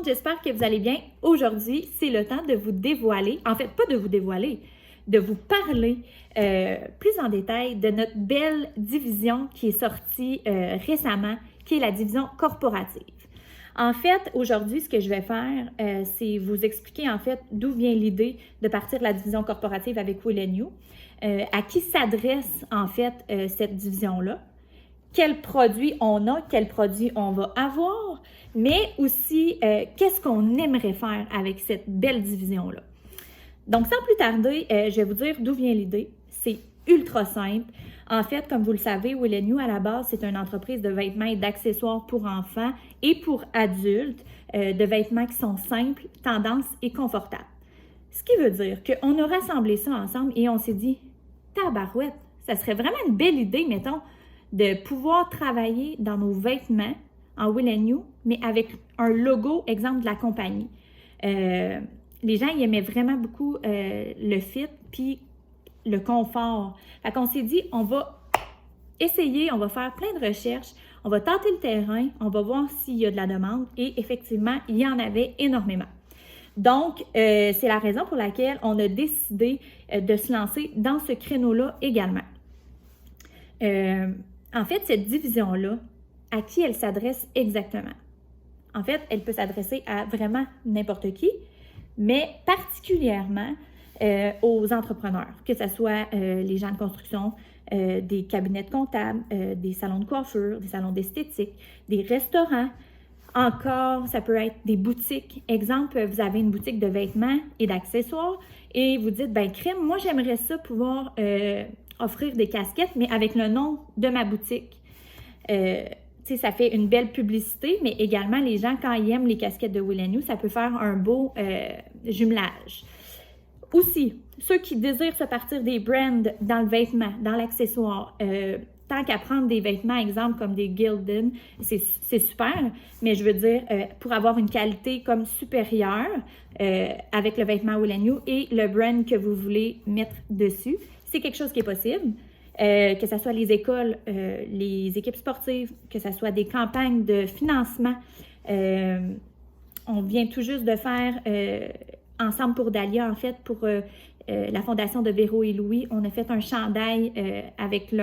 j'espère que vous allez bien. Aujourd'hui, c'est le temps de vous dévoiler, en fait, pas de vous dévoiler, de vous parler plus en détail de notre belle division qui est sortie récemment, qui est la division corporative. En fait, aujourd'hui, ce que je vais faire, c'est vous expliquer en fait d'où vient l'idée de partir de la division corporative avec Will & You, à qui s'adresse en fait cette division-là, quels produits on a, quels produits on va avoir, mais aussi qu'est-ce qu'on aimerait faire avec cette belle division-là. Donc, sans plus tarder, je vais vous dire d'où vient l'idée. C'est ultra simple. En fait, comme vous le savez, Will & You, à la base, c'est une entreprise de vêtements et d'accessoires pour enfants et pour adultes, de vêtements qui sont simples, tendances et confortables. Ce qui veut dire qu'on a rassemblé ça ensemble et on s'est dit, tabarouette, ça serait vraiment une belle idée, mettons, de pouvoir travailler dans nos vêtements en Will & You, mais avec un logo, exemple, de la compagnie. Les gens, ils aimaient vraiment beaucoup le fit, puis le confort. Fait qu'on s'est dit, on va essayer, on va faire plein de recherches, on va tenter le terrain, on va voir s'il y a de la demande, et effectivement, il y en avait énormément. Donc, c'est la raison pour laquelle on a décidé de se lancer dans ce créneau-là également. En fait, cette division-là, à qui elle s'adresse exactement? En fait, elle peut s'adresser à vraiment n'importe qui, mais particulièrement aux entrepreneurs, que ce soit les gens de construction, des cabinets de comptables, des salons de coiffure, des salons d'esthétique, des restaurants. Encore, ça peut être des boutiques. Exemple, vous avez une boutique de vêtements et d'accessoires et vous dites, ben crème, moi j'aimerais ça pouvoir offrir des casquettes, mais avec le nom de ma boutique. Ça fait une belle publicité, mais également, les gens, quand ils aiment les casquettes de Will & You, ça peut faire un beau jumelage. Aussi, ceux qui désirent se partir des brands dans le vêtement, dans l'accessoire, tant qu'à prendre des vêtements, exemple, comme des Gildan, c'est super, mais je veux dire, pour avoir une qualité comme supérieure avec le vêtement Will & You et le brand que vous voulez mettre dessus, c'est quelque chose qui est possible. Que ce soit les écoles, les équipes sportives, que ce soit des campagnes de financement. On vient tout juste de faire Ensemble pour Dahlia, en fait, pour la fondation de Véro et Louis. On a fait un chandail avec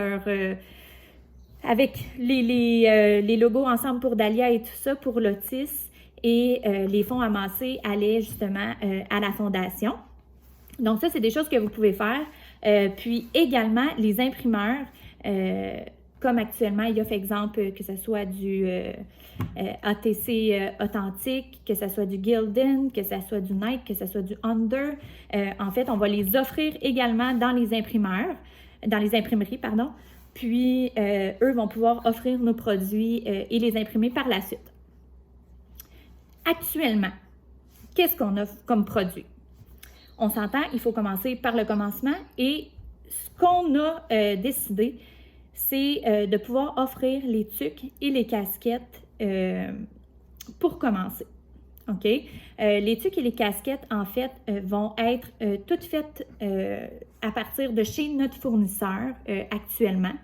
avec les logos Ensemble pour Dahlia et tout ça pour l'autisme. Et les fonds amassés allaient justement à la fondation. Donc ça, c'est des choses que vous pouvez faire. Puis également, les imprimeurs, comme actuellement, il y a, par exemple, que ce soit du ATC authentique, que ce soit du Gildan, que ce soit du Nike, que ce soit du Under. En fait, on va les offrir également dans les imprimeries, pardon. Puis, eux vont pouvoir offrir nos produits et les imprimer par la suite. Actuellement, qu'est-ce qu'on offre comme produit? On s'entend, il faut commencer par le commencement et ce qu'on a décidé, c'est de pouvoir offrir les tuques et les casquettes pour commencer. OK? Les tuques et les casquettes, en fait, vont être toutes faites à partir de chez notre fournisseur actuellement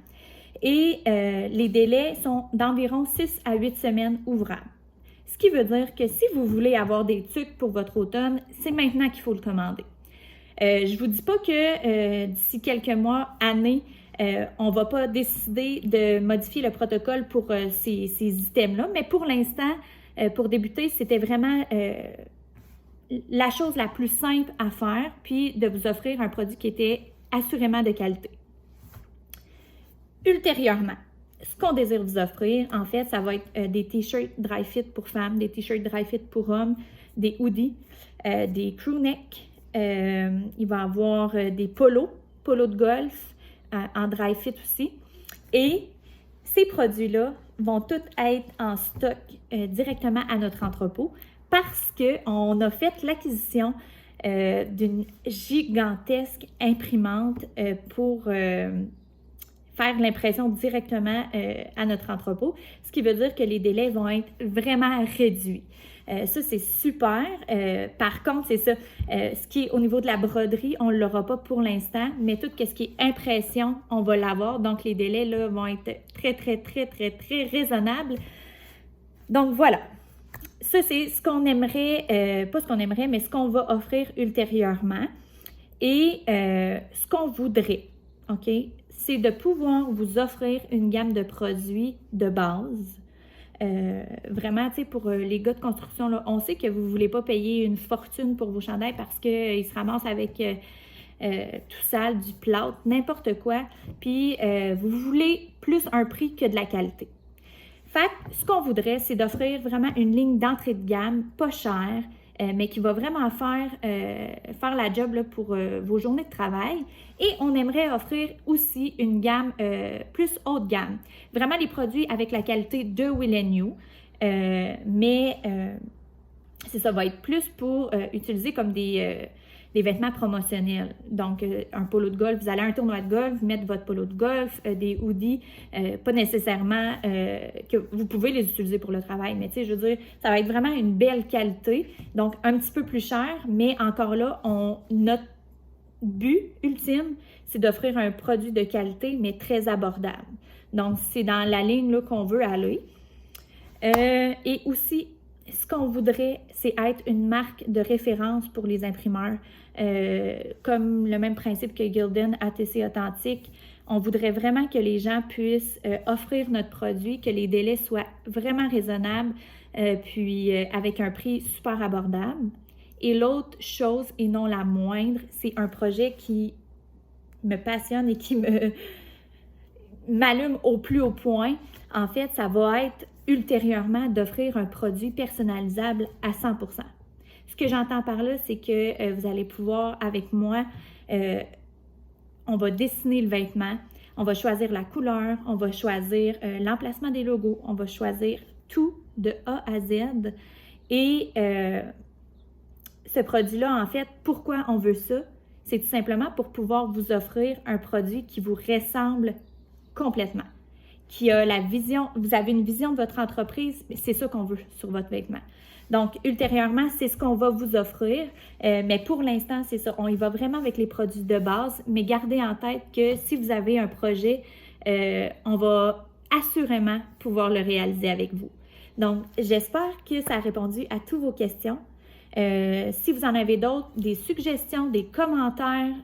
et les délais sont d'environ 6 à 8 semaines ouvrables. Ce qui veut dire que si vous voulez avoir des tuques pour votre automne, c'est maintenant qu'il faut le commander. Je ne vous dis pas que d'ici quelques mois, années, on ne va pas décider de modifier le protocole pour ces items-là, mais pour l'instant, pour débuter, c'était vraiment la chose la plus simple à faire, puis de vous offrir un produit qui était assurément de qualité. Ultérieurement, ce qu'on désire vous offrir, en fait, ça va être des t-shirts dry fit pour femmes, des t-shirts dry fit pour hommes, des hoodies, des crew neck. Il va y avoir des polos de golf en dry fit aussi. Et ces produits-là vont tous être en stock directement à notre entrepôt parce qu'on a fait l'acquisition d'une gigantesque imprimante pour faire l'impression directement à notre entrepôt, ce qui veut dire que les délais vont être vraiment réduits. Ça, c'est super. Par contre, c'est ça. Ce qui est au niveau de la broderie, on ne l'aura pas pour l'instant, mais tout ce qui est impression, on va l'avoir. Donc, les délais là, vont être très, très, très, très, très raisonnables. Donc, voilà. ça, c'est ce qu'on aimerait, pas ce qu'on aimerait, mais ce qu'on va offrir ultérieurement et ce qu'on voudrait, OK? C'est de pouvoir vous offrir une gamme de produits de base. Vraiment, tu sais, pour les gars de construction, là, on sait que vous ne voulez pas payer une fortune pour vos chandails parce qu'ils se ramassent avec tout sale, du plâtre, n'importe quoi. Puis, vous voulez plus un prix que de la qualité. Fait que ce qu'on voudrait, c'est d'offrir vraiment une ligne d'entrée de gamme, pas chère, mais qui va vraiment faire la job là, pour vos journées de travail. Et on aimerait offrir aussi une gamme plus haut de gamme. Vraiment des produits avec la qualité de Will & You, mais ça va être plus pour utiliser comme des vêtements promotionnels. Donc, un polo de golf, vous allez à un tournoi de golf, vous mettez votre polo de golf, des hoodies, pas nécessairement que vous pouvez les utiliser pour le travail, mais tu sais, je veux dire, ça va être vraiment une belle qualité, donc un petit peu plus cher, mais encore là, notre but ultime, c'est d'offrir un produit de qualité, mais très abordable. Donc, c'est dans la ligne là, qu'on veut aller. Et aussi, ce qu'on voudrait, c'est être une marque de référence pour les imprimeurs. Comme le même principe que Gildan ATC Authentique, on voudrait vraiment que les gens puissent offrir notre produit, que les délais soient vraiment raisonnables, puis avec un prix super abordable. Et l'autre chose, et non la moindre, c'est un projet qui me passionne et qui m'allume au plus haut point. En fait, ça va être ultérieurement d'offrir un produit personnalisable à 100%. Ce que j'entends par là, c'est que vous allez pouvoir, avec moi, on va dessiner le vêtement, on va choisir la couleur, on va choisir l'emplacement des logos, on va choisir tout de A à Z. Et ce produit-là, en fait, pourquoi on veut ça? C'est tout simplement pour pouvoir vous offrir un produit qui vous ressemble complètement, qui a la vision, vous avez une vision de votre entreprise, c'est ça qu'on veut sur votre vêtement. Donc, ultérieurement, c'est ce qu'on va vous offrir, mais pour l'instant, c'est ça. On y va vraiment avec les produits de base, mais gardez en tête que si vous avez un projet, on va assurément pouvoir le réaliser avec vous. Donc, j'espère que ça a répondu à toutes vos questions. Si vous en avez d'autres, des suggestions, des commentaires,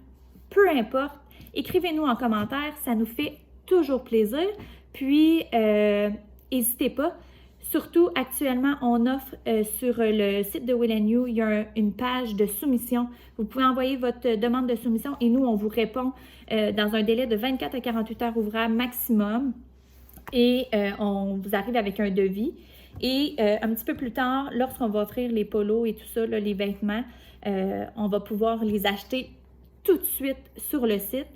peu importe, écrivez-nous en commentaire, ça nous fait toujours plaisir. Puis, n'hésitez pas. Surtout, actuellement, on offre sur le site de Will & You, il y a une page de soumission. Vous pouvez envoyer votre demande de soumission et nous, on vous répond dans un délai de 24 à 48 heures ouvrables maximum. Et on vous arrive avec un devis. Et un petit peu plus tard, lorsqu'on va offrir les polos et tout ça, là, les vêtements, on va pouvoir les acheter tout de suite sur le site.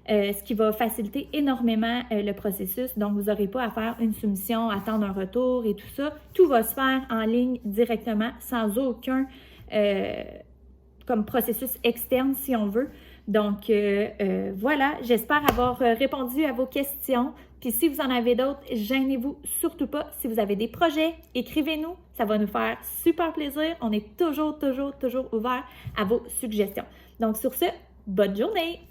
Ce qui va faciliter énormément le processus. Donc, vous n'aurez pas à faire une soumission, attendre un retour et tout ça. Tout va se faire en ligne directement, sans aucun comme processus externe, si on veut. Donc, voilà, j'espère avoir répondu à vos questions. Puis, si vous en avez d'autres, gênez-vous surtout pas. Si vous avez des projets, écrivez-nous. Ça va nous faire super plaisir. On est toujours ouvert à vos suggestions. Donc, sur ce, bonne journée!